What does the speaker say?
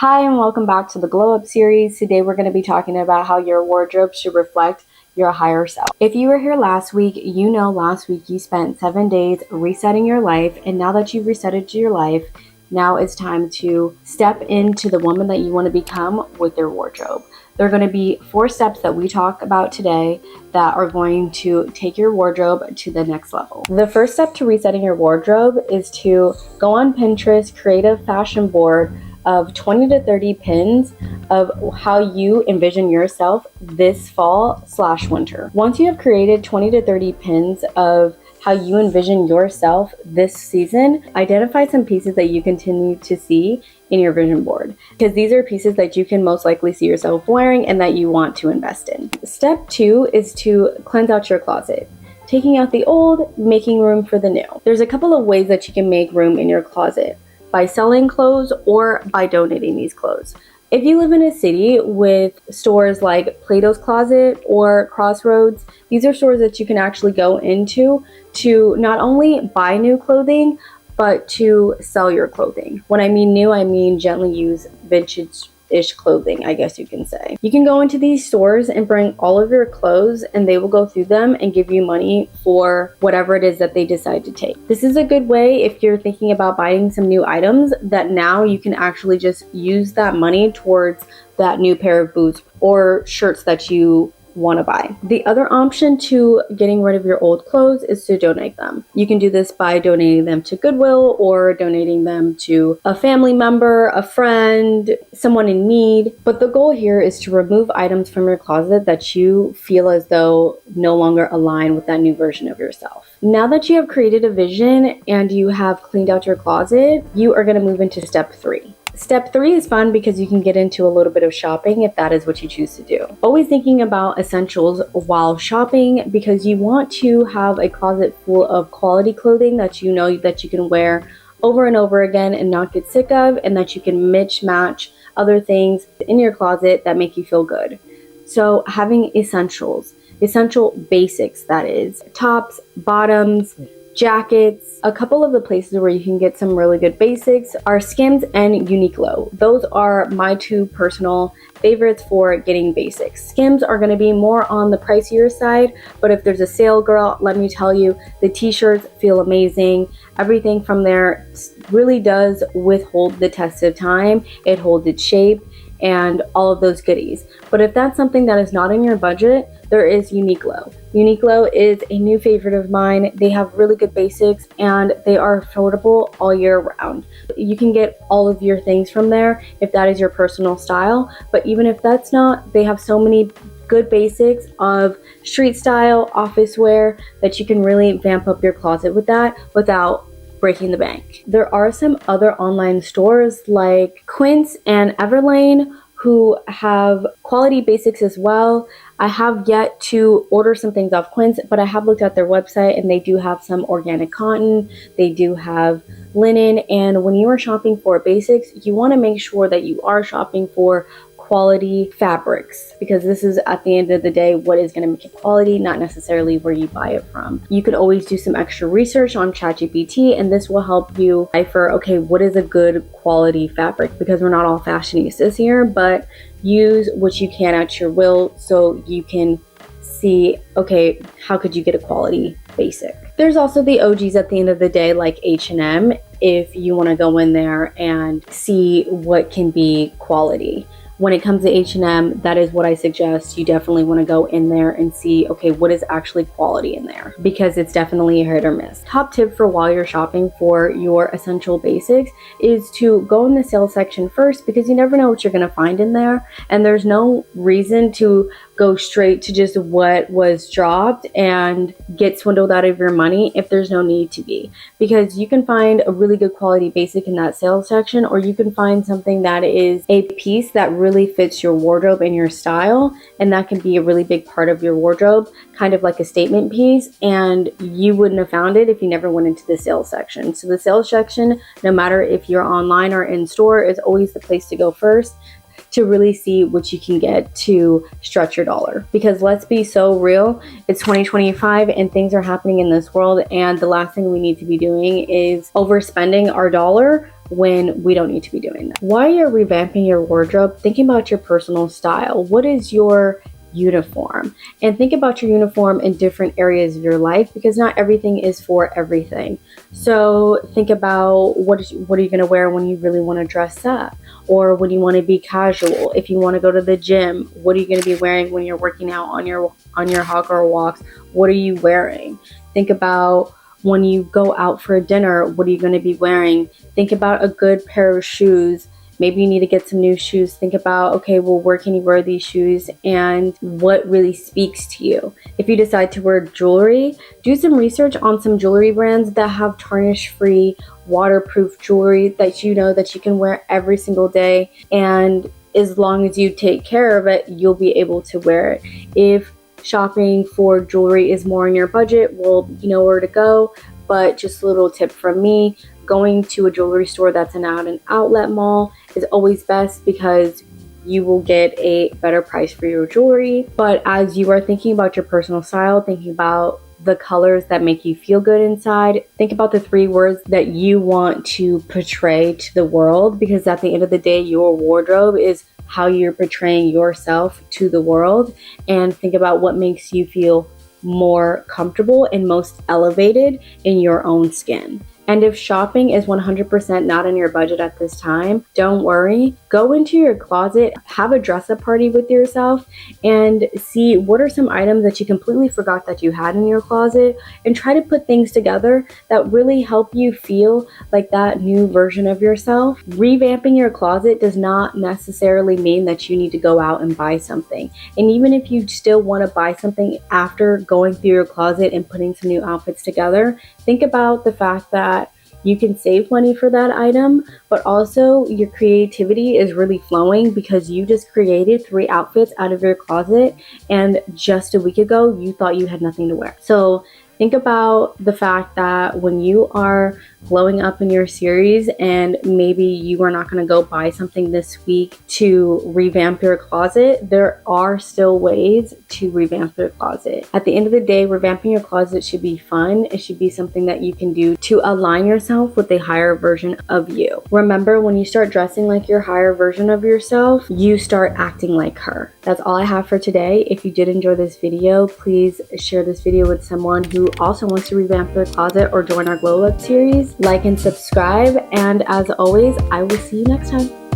Hi, and welcome back to the Glow Up series. Today we're going to be talking about how your wardrobe should reflect your higher self. If you were here last week, you know last week you spent 7 days resetting your life, and now that you've resetted your life, now it's time to step into the woman that you want to become with your wardrobe. There are going to be 4 steps that we talk about today that are going to take your wardrobe to the next level. The first step to resetting your wardrobe is to go on Pinterest, create a fashion board of 20 to 30 pins of how you envision yourself this fall/winter. Once you have created 20 to 30 pins of how you envision yourself this season, identify some pieces that you continue to see in your vision board, because these are pieces that you can most likely see yourself wearing and that you want to invest in. Step 2 is to cleanse out your closet. Taking out the old, making room for the new. There's a couple of ways that you can make room in your closet: by selling clothes or by donating these clothes. If you live in a city with stores like Plato's Closet or Crossroads, these are stores that you can actually go into to not only buy new clothing, but to sell your clothing. When I mean new, I mean gently used vintage-ish clothing, I guess you can say. You can go into these stores and bring all of your clothes, and they will go through them and give you money for whatever it is that they decide to take. This is a good way if you're thinking about buying some new items, that now you can actually just use that money towards that new pair of boots or shirts that you want to buy. The other option to getting rid of your old clothes is to donate them. You can do this by donating them to Goodwill or donating them to a family member, a friend, someone in need. But the goal here is to remove items from your closet that you feel as though no longer align with that new version of yourself. Now that you have created a vision and you have cleaned out your closet, you are going to move into step 3. Step 3 is fun because you can get into a little bit of shopping if that is what you choose to do. Always thinking about essentials while shopping, because you want to have a closet full of quality clothing that you know that you can wear over and over again and not get sick of, and that you can match other things in your closet that make you feel good. So having essentials, essential basics, that is, tops, bottoms, jackets. A couple of the places where you can get some really good basics are Skims and Uniqlo. Those are my 2 personal favorites for getting basics. Skims are going to be more on the pricier side, but if there's a sale, girl, let me tell you, the t-shirts feel amazing. Everything from there really does withhold the test of time. It holds its shape and all of those goodies. But if that's something that is not in your budget, there is Uniqlo. Uniqlo is a new favorite of mine. They have really good basics and they are affordable all year round. You can get all of your things from there if that is your personal style. But even if that's not, they have so many good basics of street style, office wear, that you can really vamp up your closet with that without breaking the bank. There are some other online stores like Quince and Everlane who have quality basics as well. I have yet to order some things off Quince, but I have looked at their website and they do have some organic cotton, they do have linen, and when you are shopping for basics, you want to make sure that you are shopping for quality fabrics, because this is, at the end of the day, what is going to make it quality, not necessarily where you buy it from. You could always do some extra research on ChatGPT, and this will help you decipher, okay, what is a good quality fabric, because we're not all fashionistas here, but use what you can at your will so you can see, okay, how could you get a quality basic. There's also the OGs at the end of the day, like H&M, if you want to go in there and see what can be quality. When it comes to H&M, that is what I suggest. You definitely want to go in there and see, okay, what is actually quality in there, because it's definitely a hit or miss. Top tip for while you're shopping for your essential basics is to go in the sales section first, because you never know what you're going to find in there. And there's no reason to go straight to just what was dropped and get swindled out of your money if there's no need to be, because you can find a really good quality basic in that sales section, or you can find something that is a piece that really fits your wardrobe and your style, and that can be a really big part of your wardrobe, kind of like a statement piece, and you wouldn't have found it if you never went into the sales section. So the sales section, no matter if you're online or in store, is always the place to go first to really see what you can get to stretch your dollar. Because let's be so real, it's 2025 and things are happening in this world, and the last thing we need to be doing is overspending our dollar when we don't need to be doing that. While you're revamping your wardrobe, thinking about your personal style. What is your uniform? And think about your uniform in different areas of your life, because not everything is for everything. So think about what are you going to wear when you really want to dress up, or when you want to be casual. If you want to go to the gym, what are you going to be wearing when you're working out on your hawker walks? What are you wearing? Think about when you go out for a dinner, what are you going to be wearing? Think about a good pair of shoes. Maybe you need to get some new shoes. Think about, okay, well, where can you wear these shoes and what really speaks to you? If you decide to wear jewelry, do some research on some jewelry brands that have tarnish-free, waterproof jewelry that you know that you can wear every single day. And as long as you take care of it, you'll be able to wear it. If shopping for jewelry is more in your budget, well, you know where to go. But just a little tip from me, going to a jewelry store that's an outlet mall is always best, because you will get a better price for your jewelry. But as you are thinking about your personal style, thinking about the colors that make you feel good inside, think about the 3 words that you want to portray to the world, because at the end of the day, your wardrobe is how you're portraying yourself to the world. And think about what makes you feel more comfortable and most elevated in your own skin. And if shopping is 100% not in your budget at this time, don't worry. Go into your closet, have a dress-up party with yourself, and see what are some items that you completely forgot that you had in your closet, and try to put things together that really help you feel like that new version of yourself. Revamping your closet does not necessarily mean that you need to go out and buy something. And even if you still want to buy something after going through your closet and putting some new outfits together, think about the fact that you can save money for that item, but also your creativity is really flowing because you just created 3 outfits out of your closet, and just a week ago you thought you had nothing to wear. So think about the fact that when you are glowing up in your series, and maybe you are not going to go buy something this week to revamp your closet, there are still ways to revamp your closet. At the end of the day, revamping your closet should be fun. It should be something that you can do to align yourself with a higher version of you. Remember, when you start dressing like your higher version of yourself, you start acting like her. That's all I have for today. If you did enjoy this video, please share this video with someone who also wants to revamp their closet or join our Glow Up series. Like and subscribe, and as always, I will see you next time.